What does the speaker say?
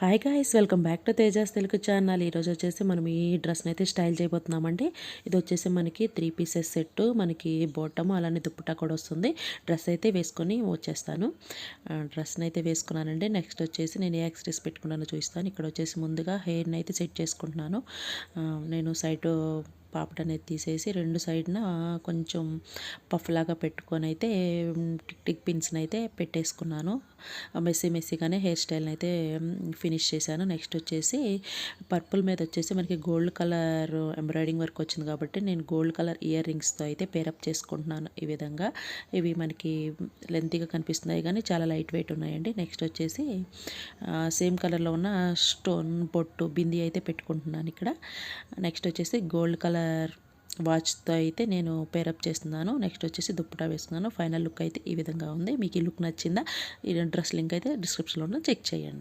Hi guys, welcome back to Tejas Telugu channel. ఈరోజు వచ్చేసి మనం ఈ డ్రెస్ని అయితే స్టైల్ చేయబోతున్నామండి. ఇది వచ్చేసి మనకి 3 పీసెస్ సెట్, మనకి బాటమ్ అలానే దుప్పటా కూడా వస్తుంది. డ్రెస్ అయితే వేసుకొని వచ్చేస్తాను. డ్రెస్ని అయితే వేసుకున్నానండి. నెక్స్ట్ వచ్చేసి నేను ఏ యాక్సెసరీస్ పెట్టుకున్నానో చూస్తాను. ఇక్కడ వచ్చేసి ముందుగా హెయిర్ని అయితే సెట్ చేసుకుంటున్నాను. నేను సైడ్ పాపట్ అనేది తీసేసి రెండు సైడ్న కొంచెం పఫ్ లాగా పెట్టుకొని అయితే టిక్ పిన్స్ని అయితే పెట్టేసుకున్నాను. మెస్సీగానే హెయిర్ స్టైల్ని అయితే ఫినిష్ చేశాను. నెక్స్ట్ వచ్చేసి పర్పుల్ మీద వచ్చేసి మనకి గోల్డ్ కలర్ ఎంబ్రాయిడింగ్ వర్క్ వచ్చింది కాబట్టి నేను గోల్డ్ కలర్ ఇయర్ రింగ్స్తో అయితే పేరప్ చేసుకుంటున్నాను. ఈ విధంగా ఇవి మనకి లెంతీగా కనిపిస్తున్నాయి కానీ చాలా లైట్ వెయిట్ ఉన్నాయండి. నెక్స్ట్ వచ్చేసి సేమ్ కలర్లో ఉన్న స్టోన్ బొట్టు బింది అయితే పెట్టుకుంటున్నాను ఇక్కడ. నెక్స్ట్ వచ్చేసి గోల్డ్ కలర్ వాచ్తో అయితే నేను పేరప్ చేస్తున్నాను. నెక్స్ట్ వచ్చేసి దుప్పటా వేస్తున్నాను. ఫైనల్ లుక్ అయితే ఈ విధంగా ఉంది. మీకు ఈ లుక్ నచ్చిందా? ఈ డ్రెస్ లింక్ అయితే డిస్క్రిప్షన్లో చెక్ చేయండి.